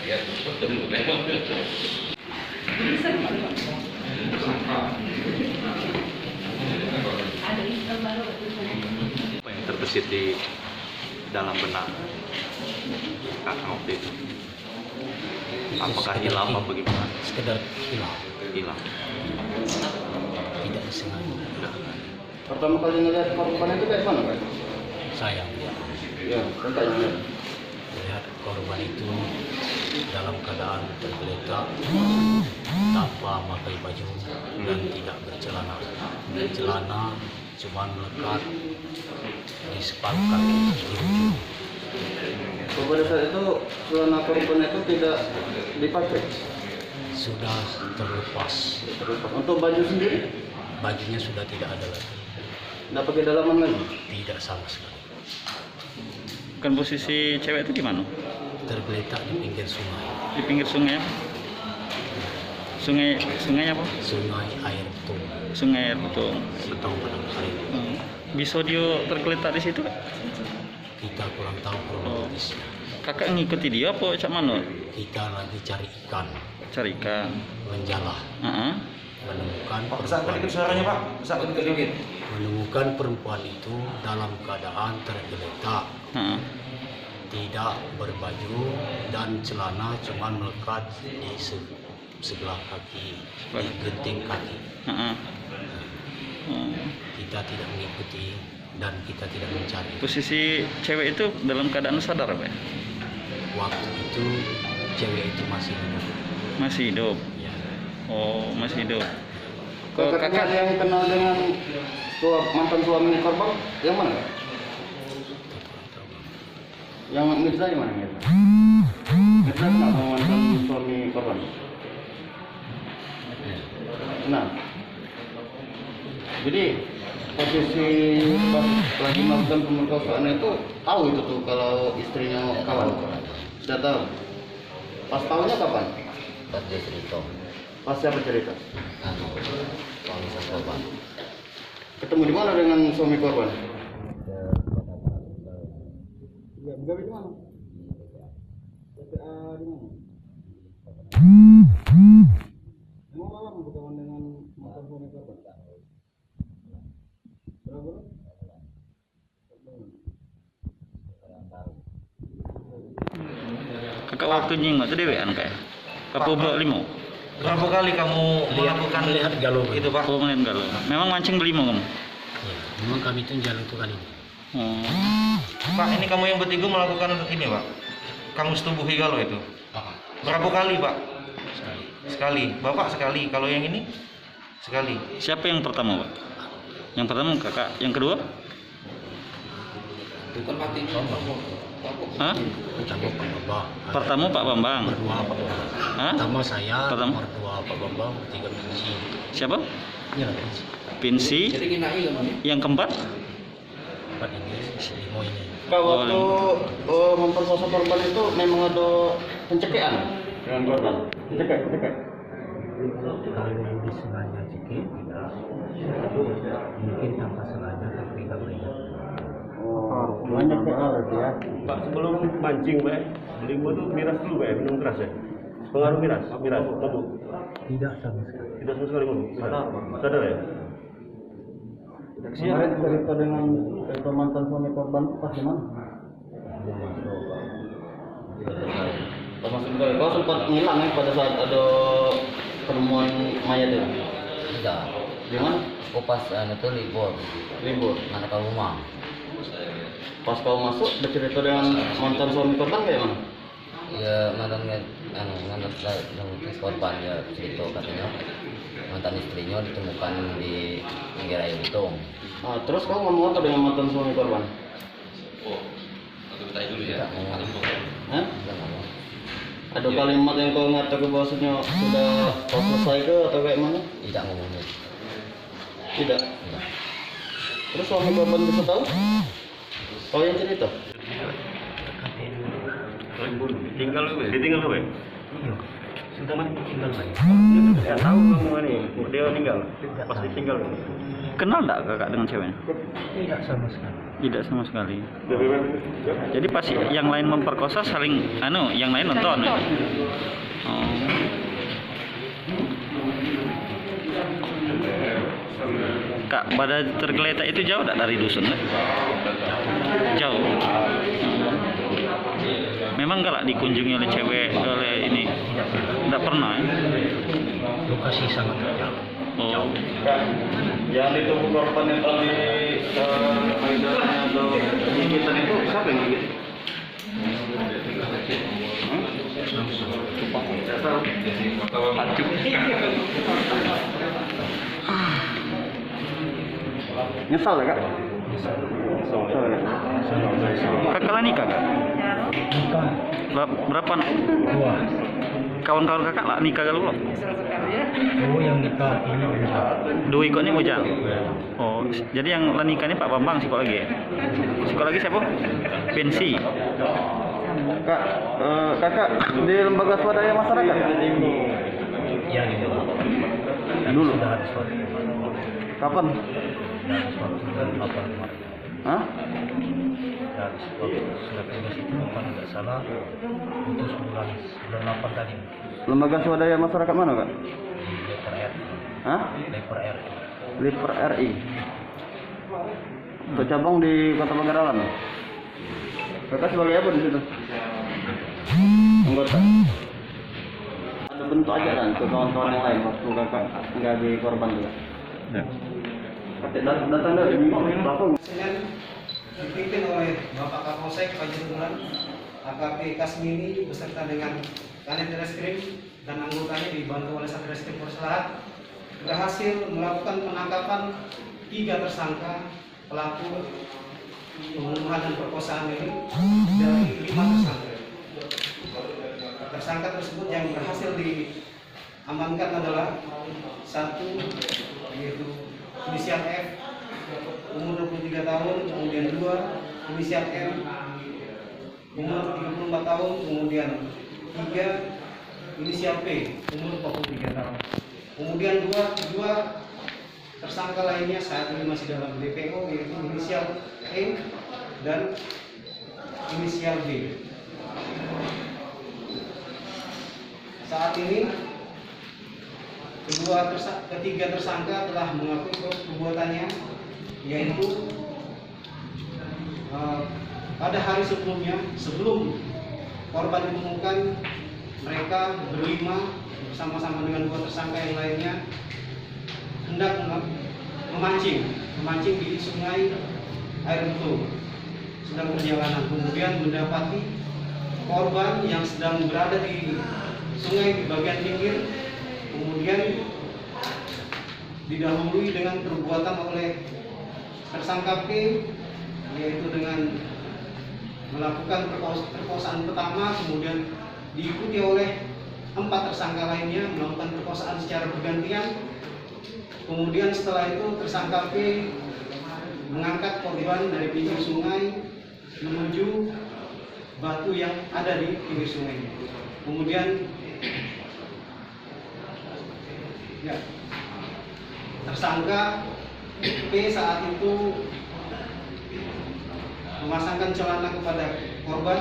Apa yang terbesit di dalam benak kakak waktu itu? Apakah hilang apa bagaimana? Sekedar hilang. Tidak disengaja. Pertama kali ngeliat korban itu kayak mana, Pak? Saya Ya, tanya. melihat korban itu dalam keadaan tergeletak tanpa memakai baju dan tidak bercelana. Celana cuma melekat di sepatu kaki di ujung. Pada saat itu celana korban itu tidak dipakai. Sudah terlepas. Untuk baju sendiri Bajunya sudah tidak ada lagi. nggak pakai dalaman lagi. Tidak sama sekali. Kan posisi cewek itu di mana? Tergeletak di pinggir sungai. Di pinggir sungai apa? Sungai apa? Sungai air betul. Sungai air betul. Sitong Padang Sari. Bisa dia tergeletak di situ? Kita kurang tahu kronologisnya. Kakak ngikuti dia apa cak mana? Kita lagi cari ikan, Cari ikan. menjala, menemukan menemukan perempuan itu dalam keadaan tergeletak, tidak berbaju dan celana cuma melekat di sebelah kaki, di genting kaki. Kita tidak mengikuti dan kita tidak mencari. Posisi cewek itu dalam keadaan sadar apa ya? Waktu itu cewek itu masih hidup. Masih hidup. Ya. Oh, masih hidup. Kakak Kakak yang kenal dengan mantan suami korban yang mana? Yang Mirza yang mana Mirza? Mirza kenal sama mantan suami korban? Nah, jadi posisi pas lagi melakukan pemerkosaan itu tahu itu tuh kalau istrinya kawan. Sudah tahu. Pas tahunya kapan? Pas dia cerita, Pas siapa cerita? suami korban. Ketemu di mana dengan suami korban? Ya, begawe di mana? TPA di mana? Emang lama berkawan dengan mantan suami korban? Berapa bulan? kakak waktu nyingok itu dewean kayak. Apa buat limo? Berapa kali kamu Melihat galon itu, Pak? Oh, main galau. Memang mancing belimo kamu? Ya, memang kami itu jalan itu kali ini. Pak, ini kamu yang bertiga melakukan ini, Pak. Kamu setubuhi galau itu. Berapa kali, Pak? Sekali. Bapak sekali. Kalau yang ini sekali. Siapa yang pertama, Pak? Yang pertama kakak, yang kedua? Bukan mati. Hah? Pertama Pak Bambang. Pertama Pak Bambang. Berdua Pak Bambang. Hah? Pertama saya, Pertama? nomor dua Pak Bambang, tiga Pinsi. Siapa? Iya Pinsi. Pinsi. Yang keempat? Empat ini, si Limo ini. Kak, waktu memperkosa korban itu memang ada pencekian dengan korban? Pencekik. Kalau disengaja cekik, tidak. Mungkin tanpa sengaja tapi tidak melihat. Oh, banyak berarti ya. Pak, sebelum mancing, Pak, beliau tuh miras dulu, Pak, minum keras ya? Pengaruh miras, mabuk. Tidak sama sekali. Tidak sama sekali mabuk. Sadar ya? Kemarin cerita dengan mantan suami korban pas di mana? Pas masuk ke kau sempat ngilang ya pada saat ada penemuan mayat itu? Tidak. Di mana? Aku pas itu libur mana ke rumah. Pas kau masuk bercerita dengan mantan suami korban kayak mana? Ya mantan korban ya cerita katanya mantan istrinya ditemukan di pinggir air hitung. Nah, terus kau ngomong apa dengan mantan suami korban? Tidak ngomong. Hah? Tidak ngomong. Ada kalimat yang kau ngatakan bahwasanya sudah kau selesai ke atau kayak mana? Tidak ngomongnya. Tidak. Tidak. Terus suami korban bisa tahu? Kau yang cerita? Ditinggal lu, Pak? Iya. sudah tinggal lagi. Nggak tahu kamu ini, dia meninggal. Pasti tinggal. Kenal enggak kakak dengan ceweknya? Tidak sama sekali. Tidak sama sekali. Jadi pas yang lain memperkosa saling yang lain nonton. Oh. Kak, pada tergeletak itu jauh enggak dari dusun? Kan? Jauh. Memang enggak lah dikunjungi oleh cewek oleh ini. Enggak pernah. Lokasi sangat jauh. Oh. Yang di tubuh korban yang tadi payudara atau gigitan itu siapa yang gigit? Nyesal ya kak? Kakak lah nikah kak? Nikah Berapa nak? 2. Kawan-kawan kakak lah nikah kalau belum? Oh yang nikah ini belum. Dua ikut ni bujang. Oh, jadi yang lah nikah ni Pak Bambang psikologi. Psikologi siapa? Pensi. Kak, kakak di lembaga swadaya masyarakat? Ya gitu. Dulu. Sudah ada suatu. Kapan? Ada suatu apa kemarin. Hah? Dari surat tugas itu kalau nggak salah putus bulan 8 tadi Lembaga swadaya masyarakat mana kak? di Leper RI. Hah? Leper RI. Liper RI. Untuk cabang di Kota Pagarawan. Kakak sebagai apa di situ? Anggota. Ada bentuk ajaran ke kawan-kawan yang lain waktu kakak nggak di korban juga. Datang dari langsung. Senin dipimpin oleh Bapak Kapolsek Pajerulan, AKP Kasmini beserta dengan Kanit Reskrim dan anggotanya dibantu oleh Satreskrim Polres Lahat berhasil melakukan penangkapan 3 tersangka pelaku pembunuhan dan perkosaan ini dari 5 tersangka. Tersangka tersebut yang berhasil diamankan adalah 1 yaitu inisial F umur 23 tahun, kemudian 2 inisial M umur 34 tahun, kemudian 3 inisial P umur 43 tahun. Kemudian dua tersangka lainnya saat ini masih dalam DPO yaitu inisial E dan inisial B. Saat ini ketiga tersangka telah mengakui perbuatannya, yaitu pada hari sebelumnya, sebelum korban ditemukan, mereka berlima bersama-sama dengan 2 tersangka yang lainnya hendak memancing di sungai air betul sedang perjalanan, kemudian mendapati korban yang sedang berada di sungai di bagian pinggir, kemudian didahului dengan perbuatan oleh tersangka P, yaitu dengan melakukan perkosaan pertama, kemudian diikuti oleh 4 tersangka lainnya melakukan perkosaan secara bergantian. Kemudian setelah itu tersangka P mengangkat korban dari pinggir sungai menuju batu yang ada di pinggir sungai. Kemudian tersangka P saat itu memasangkan celana kepada korban,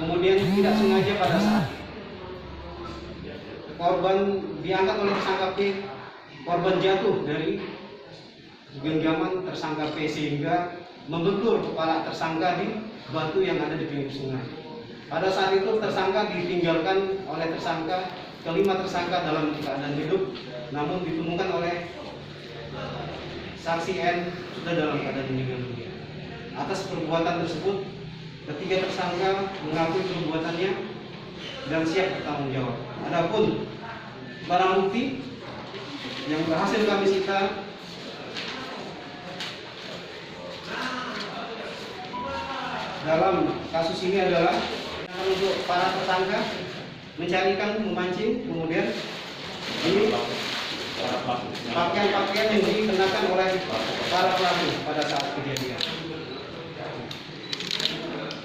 kemudian tidak sengaja pada saat korban diangkat oleh tersangka P, korban jatuh dari genggaman tersangka P sehingga membentur kepala tersangka di batu yang ada di pinggir sungai. Pada saat itu tersangka ditinggalkan oleh kelima tersangka dalam keadaan hidup, namun ditemukan oleh saksi N sudah dalam keadaan meninggal dunia. Atas perbuatan tersebut, ketiga tersangka mengakui perbuatannya dan siap bertanggung jawab. Adapun barang bukti yang berhasil kami sita dalam kasus ini adalah untuk para tersangka mencari ikan, memancing, kemudian ini pakaian-pakaian yang dikenakan oleh para pelaku pada saat kejadian.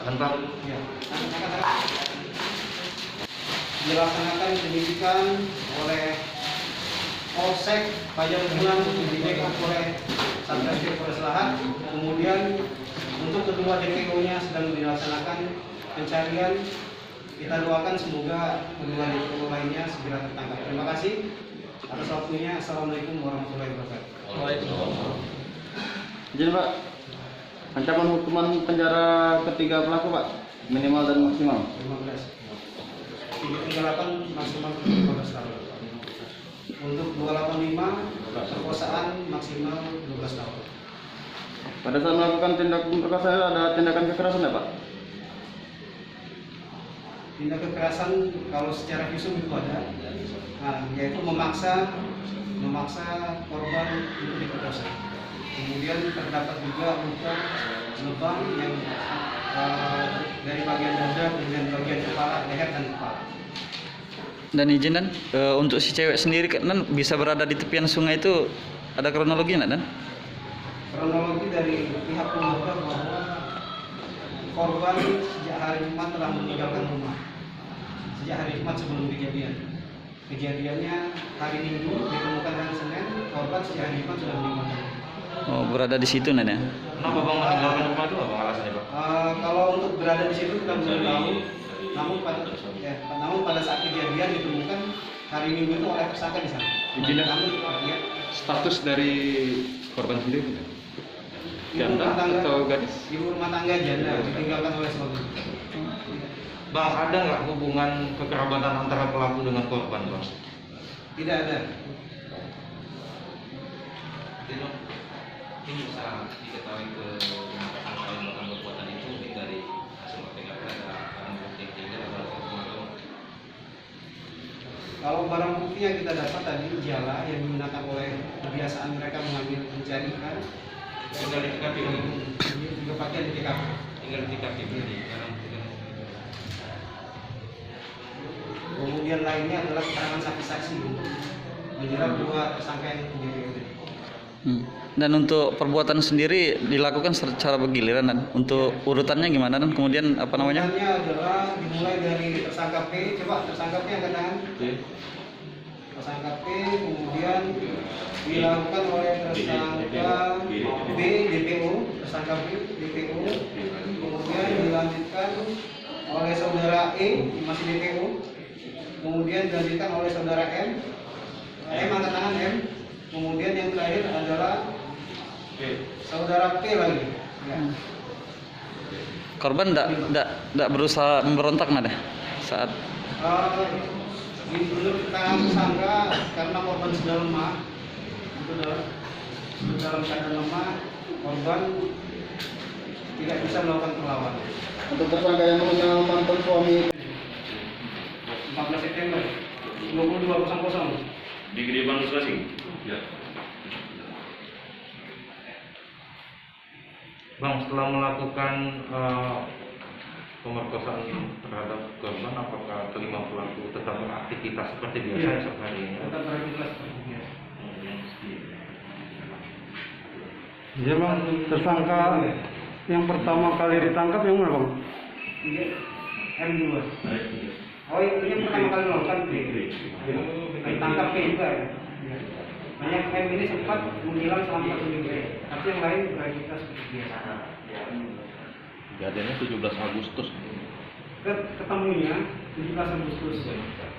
Tahan Pak. Ya. dilaksanakan penyidikan oleh Polsek Pajagulan, di backup oleh Satreskrim Polres Lahat. Kemudian untuk kedua DPO-nya sedang dilaksanakan pencarian. Kita doakan semoga kedua DPO lainnya segera tertangkap. Terima kasih atas waktunya. Assalamualaikum warahmatullahi wabarakatuh. Jadi Pak, ancaman hukuman penjara ketiga pelaku Pak, minimal dan maksimal. 15. 338 maksimal 15 tahun. Untuk 285 perkosaan maksimal 12 tahun. Pada saat melakukan tindak perkosaan ada tindakan kekerasan ya Pak? Tindak kekerasan kalau secara visum itu ada, yaitu memaksa korban untuk diperkosa. Kemudian terdapat juga luka lebam yang dari bagian dada dengan bagian kepala, leher dan kepala. Dan izin Dan, untuk si cewek sendiri kan bisa berada di tepian sungai itu ada kronologinya Dan? Kronologi dari pihak keluarga bahwa korban sejak hari Jumat telah meninggalkan rumah. Sejak hari Jumat sebelum kejadian. Kejadiannya hari Minggu, ditemukan hari Senin, korban sejak hari Jumat sudah meninggal. Oh, berada di situ Nan ya? Kenapa Bang meninggalkan rumah itu apa alasannya Bang? Kalau untuk berada di situ kita belum tahu. Namun pada saat kejadian ditemukan hari Minggu itu oleh tersangka di sana. Status dari korban sendiri janda atau gadis? Ibu rumah tangga janda ditinggalkan oleh suami. Bang, ada nggak hubungan kekerabatan antara pelaku dengan korban Bang? Tidak ada. Ini bisa diketahui ke tersangka yang melakukan perbuatan itu dari hasil OTK ada barang bukti yang atau Kalau barang bukti yang kita dapat tadi jala yang digunakan oleh kebiasaan mereka mengambil mencari ikan. tinggal di TKP Ini juga pakaian di TKP. tinggal di TKP berarti barang bukti. Kemudian lainnya adalah keterangan saksi-saksi untuk menjerat dua tersangka yang menjadi. Dan untuk perbuatan sendiri dilakukan secara bergiliran Dan. Untuk urutannya gimana Dan? Kemudian apa namanya? Urutannya adalah dimulai dari tersangka P. Coba tersangka P angkat tangan. Tersangka P kemudian dilakukan oleh tersangka B DPO, tersangka B DPO, kemudian dilanjutkan oleh saudara E masih DPO, kemudian dilanjutkan oleh saudara M angkat tangan M, kemudian yang terakhir adalah saudara P lagi. Ya. Korban tidak berusaha memberontak nada saat Menurut keterangan tersangka karena korban sudah lemah, itu dalam keadaan lemah, korban tidak bisa melakukan perlawanan. Untuk tersangka yang mengenal mantan suami 14 September 22.00 Di Gede Bandung Bekasi. Ya. Bang, setelah melakukan pemerkosaan terhadap korban, apakah kelima pelaku tetap beraktivitas seperti biasa esok harinya? Tetap beraktivitas seperti biasa. Iya Bang, tersangka yang pertama kali ditangkap yang mana Bang? M2. Oh itu yang pertama kali melakukan P. Ditangkap P juga ya. Banyak M ini sempat menghilang selama 1 minggu, tapi yang lain beraktivitas seperti biasa. Kejadiannya 17 Agustus. Ketemunya 17 Agustus.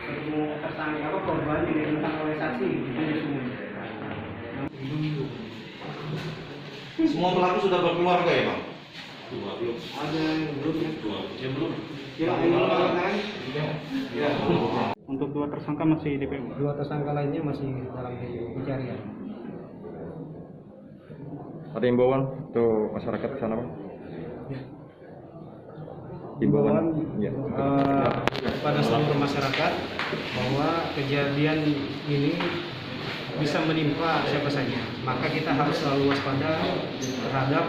Ketemu tersangka korban yang ditemukan oleh saksi di Sungai. Semua pelaku sudah berkeluarga ya Bang? Belum. Ada yang belum ya? Belum. Ya, yang belum tangan. Ya. Untuk dua tersangka masih DPO. Dua tersangka lainnya masih dalam pencarian. Ada himbauan untuk masyarakat di sana, Bang? Himbauan ya. Kepada seluruh masyarakat bahwa kejadian ini bisa menimpa siapa saja, maka kita harus selalu waspada terhadap